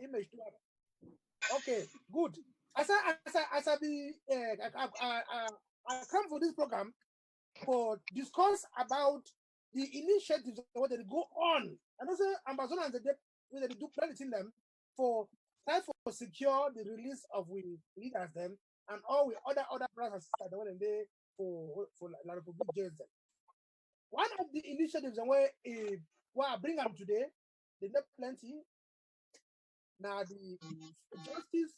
image to up. Okay, good. As I come for this program for discuss about the initiatives that they go on, and also Amazonians they do plenty in them for try for secure the release of we leaders them and all we other brothers that when they for La Republic jails them. One of the initiatives and where I bring them today, they have plenty. Now the justice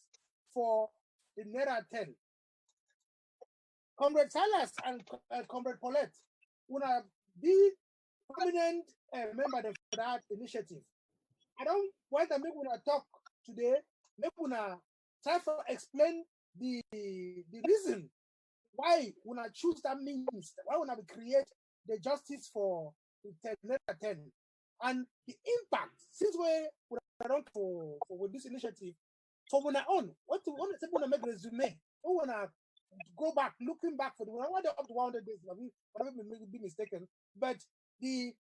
for the Naira 10. Comrade Silas and Comrade Paulette will be prominent member for that initiative. I don't want to make una talk today. Make una try to explain the reason why una choose that means, why una create the justice for the 10, and the impact since we don't for with this initiative for una own. What to make resume? We wanna go back, looking back for the one up to 100 days. I may be mistaken, but the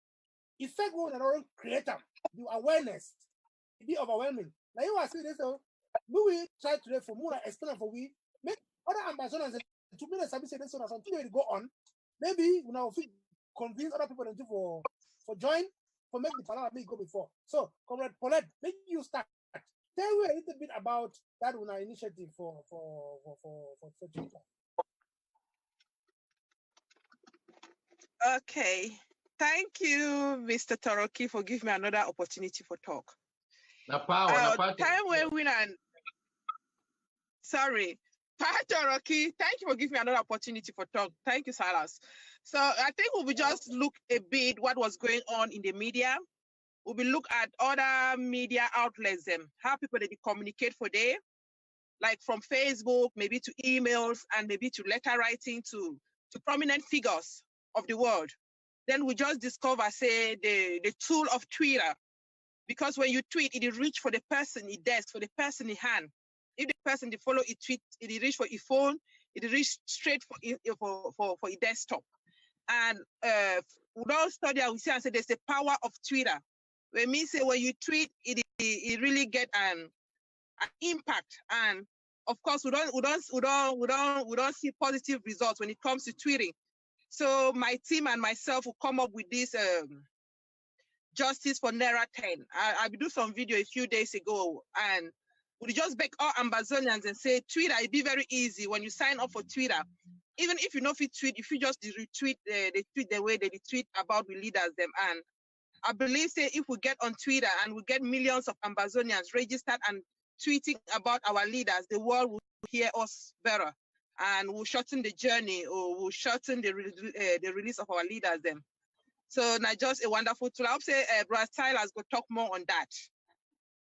effect we wanna create them, the awareness, it be overwhelming. Now you are saying this, so we try today for more explain for we make other ambassadors 2 minutes. I say this so something will go on. Maybe we now convince other people to for join for make the panel me go before. So, Comrade Paulette, make you start. Tell me a little bit about that one initiative for Twitter. Okay. Thank you, Mr. Toroki, for giving me another opportunity for talk. Sorry. Toroki, thank you for giving me another opportunity for talk. Thank you, Silas. So I think we will just look a bit what was going on in the media. We will look at other media outlets, how people they communicate for day, like from Facebook, maybe to emails, and maybe to letter writing to prominent figures of the world. Then we just discover, say, the tool of Twitter, because when you tweet, it is reach for the person in desk, for the person in hand. If the person they follow it tweet, it is reach for your phone, it is reach straight for your desktop. And we don't study, we say and say there's the power of Twitter. When me say when you tweet, it really get an impact. And of course, we don't see positive results when it comes to tweeting. So my team and myself will come up with this justice for Naira 10. I do some video a few days ago, and we just beg all Amazonians and say Twitter, it be very easy when you sign up for Twitter. Even if you know if you tweet, if you just retweet the tweet the way they tweet about the leaders them. And I believe say if we get on Twitter and we get millions of Amazonians registered and tweeting about our leaders, the world will hear us better, and we'll shorten the journey, or we'll shorten the release of our leaders them. So now just a wonderful tool. I hope say Brother Silas will talk more on that.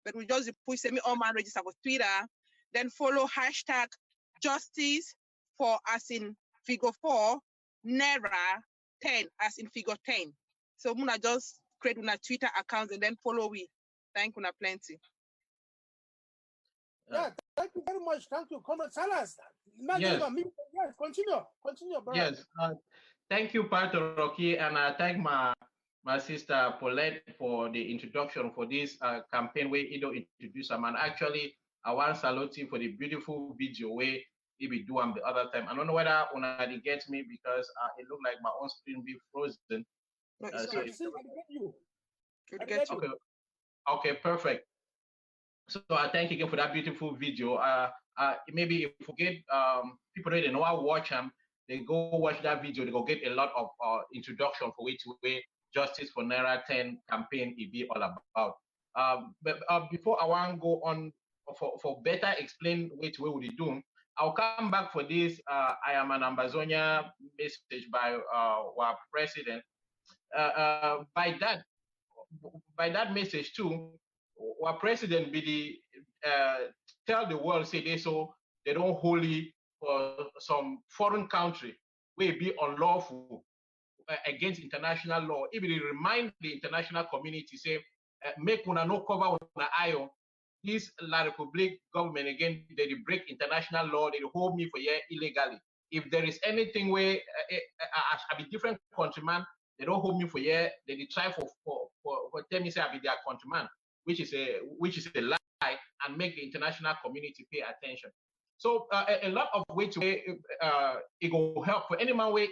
But we just push me all man register for Twitter, then follow hashtag justice for as in figure 4, Naira 10 as in figure 10. So I'm gonna just create a Twitter account and then follow we. Thank you plenty. Yeah, thank you very much. Thank you, Comrade Silas. Yes, continue, brother. Yes, thank you, Pastor Rocky, and I thank my sister Paulette for the introduction for this campaign where he introduced them. And actually, I want to salute him for the beautiful video where he be doing the other time. I don't know whether una get me because it looked like my own screen be frozen. Okay, perfect. So I thank you again for that beautiful video. Maybe if you get people that know how to watch them, they go watch that video. They go get a lot of introduction for which way Justice for Naira 10 campaign it be all about. But before I want to go on for better explain which way would you do, I'll come back for this. I am an Ambazonia message by our president. By that message too, our president be the tell the world say they so they don't wholly for some foreign country will be unlawful against international law. If it remind the international community say make una no cover una eye. This La Republic government again they break international law, they hold me for year illegally. If there is anything where I be different countryman, they don't hold me for year, they try for tell me say I be their countryman. which is a lie, and make the international community pay attention. So a lot of ways to it will help for any man way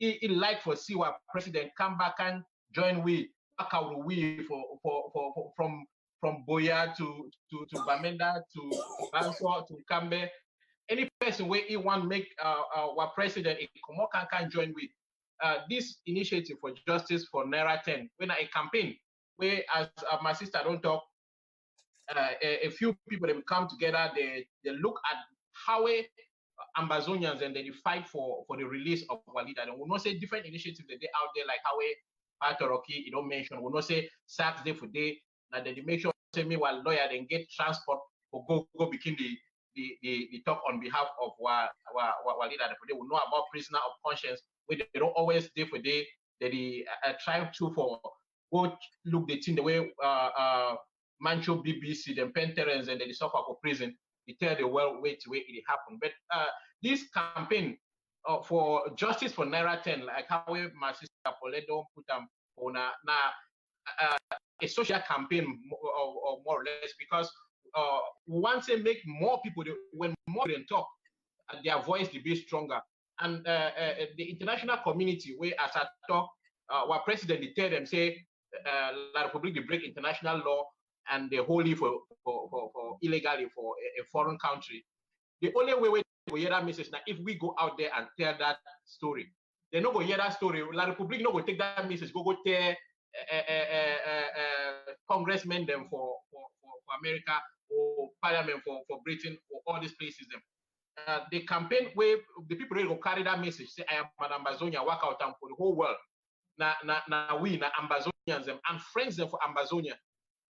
it like for see what president come back and join we back out we for from Boya to Bamenda to Banswa to Kambe. Any person where he want make our president can join with this initiative for justice for Naira 10 when a campaign where as my sister don't talk a few people they will come together, they look at how Ambazonians and they fight for the release of our leader. And we'll not say different initiatives that they out there like how Patoroki, you don't mention, we'll not say SACS day for day, that they make sure say me while lawyer then get transport or go begin the talk on behalf of our leader. They will know about prisoner of conscience, where they don't always day for day, that they try to for go look the thing the way Mancho BBC, the parents and the suffer for prison, they tell the world wait it happened. But this campaign for justice for Naira 10, like how my sister Paulette don't put them on a social campaign or more or less, because once they make more people, when more than talk, their voice will be stronger. And the international community, where as I talk, our president they tell them say La Republique they break international law and they hold it for illegally for a foreign country. The only way we hear that message now, if we go out there and tell that story, they not go hear that story. La Republique not go take that message, go tell congressmen them for America or parliament for Britain or all these places them. The campaign where the people will carry that message, say I am an Ambazonia, work out for the whole world. We Ambazonians them and friends them for Ambazonia.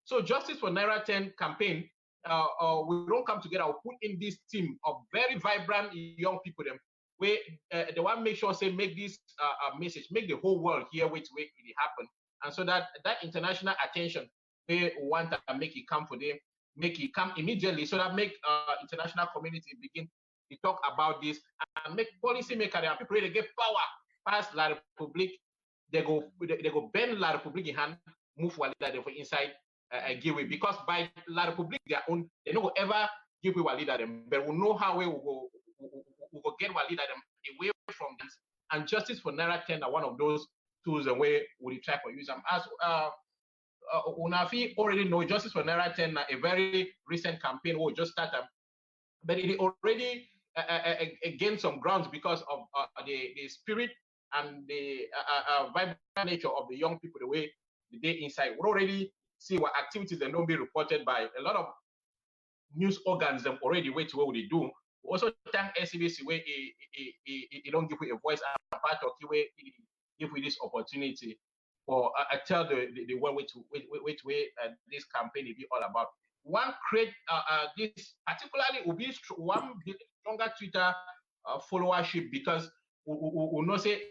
So Justice for Naira 10 campaign, we don't come together, we'll put in this team of very vibrant young people them, where they want to make sure, say, make this message, make the whole world hear which way it happen. And so that international attention, they want to make it come for them, make it come immediately, so that make international community begin to talk about this and make policy maker and people really get power past La Republique. They go bend La Republique in hand, move for leader for inside give way, because by La Republique their own, they don't ever give way leader them, but we know how we will go get leader them away from this. And Justice for Naira 10 are one of those tools and way we try to use them. As Unafi already know, Justice for Naira 10 a very recent campaign we just started, but it already gained some grounds because of the spirit and the vibrant nature of the young people, the way they inside. We already see what activities that don't be reported by a lot of news organs them already wait what they do. We also thank SCBC where it don't give you a voice and part of the way it give you this opportunity for tell the world which way this campaign will be all about. One create this particularly will be one stronger Twitter followership, because we know say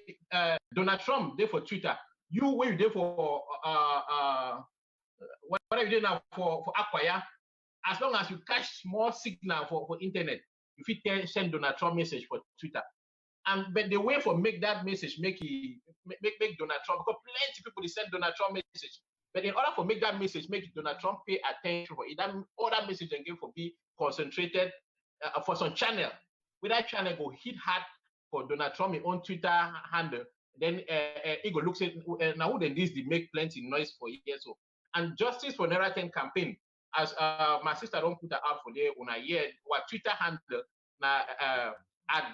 Donald Trump there for Twitter. You where you there for what are you doing now for Acquire? As long as you catch small signal for internet, if you send Donald Trump message for Twitter. But the way for make that message make Donald Trump, because plenty of people they send Donald Trump message. But in order for make that message make Donald Trump pay attention for it, that all that message and give for be concentrated for some channel. With that channel go hit hard for Donald Trump his own Twitter handle, then he go look at now then this they make plenty noise for years so. And Justice for Naira 10 campaign, as my sister don't put her out for there on a year, what Twitter handle na at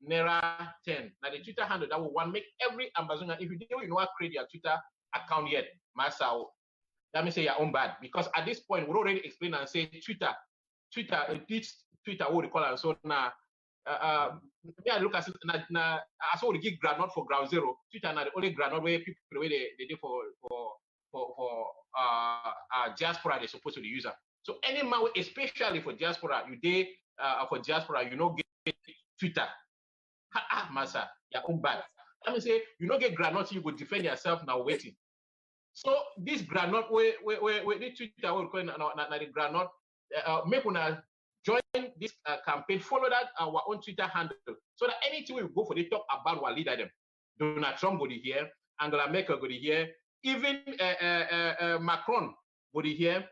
Naira 10. Now the Twitter handle that will one make every Ambazonian, if you do you know what create your Twitter account yet, Masa, that means say your own bad. Because at this point, we already explain and say Twitter, this Twitter what we call it. So now yeah, look at now I saw the give ground not for ground zero. Twitter now the only ground not where people the way they do for diaspora they're supposed to use them. So any man, especially for diaspora, you day for diaspora, you know get Twitter. Massa, your own bad. Let me say, you don't get granite, you go defend yourself now waiting. So this granite, where the Twitter will call the granite, make una join this campaign, follow that our own Twitter handle, so that anything we go for the talk about our leader them. Donald Trump go to here, Angela Merkel go to here, even Macron would you hear?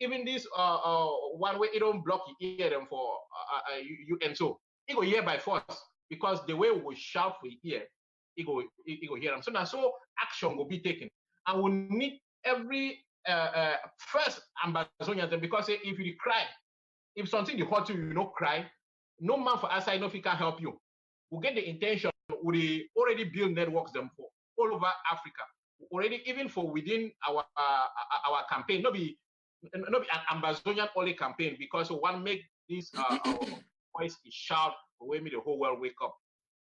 Even this one way it don't block you hear them for you and so it go hear by force because the way we shout for ear, it go hear them. So now so action will be taken, and we need every first Ambazonian because if you cry, if something you hurt you, you not cry. No man for outside, no, if he can help you. We get the intention. We already build networks them for all over Africa. Already, even for within our campaign, not be an Ambazonian only campaign because we want to make this voice shout where me the whole world wake up.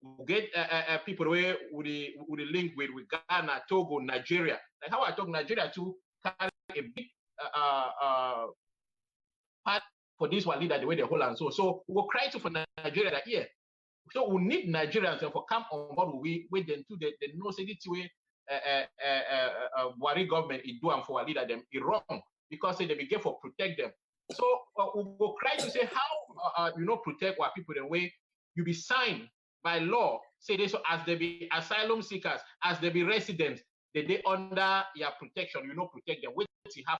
We get people where with the link with Ghana, Togo, Nigeria. Like how I talk Nigeria too carry a big part for this one leader the way they hold on. So we will cry to for Nigeria that year. So we need Nigerians to come on board with them too. They know say this way Buhari government is doing for a leader them is wrong because they begin for protect them. So we will cry to say how protect our people the way you be signed by law. Say this so as they be asylum seekers, as they be residents, they under your protection, protect them. Wait to have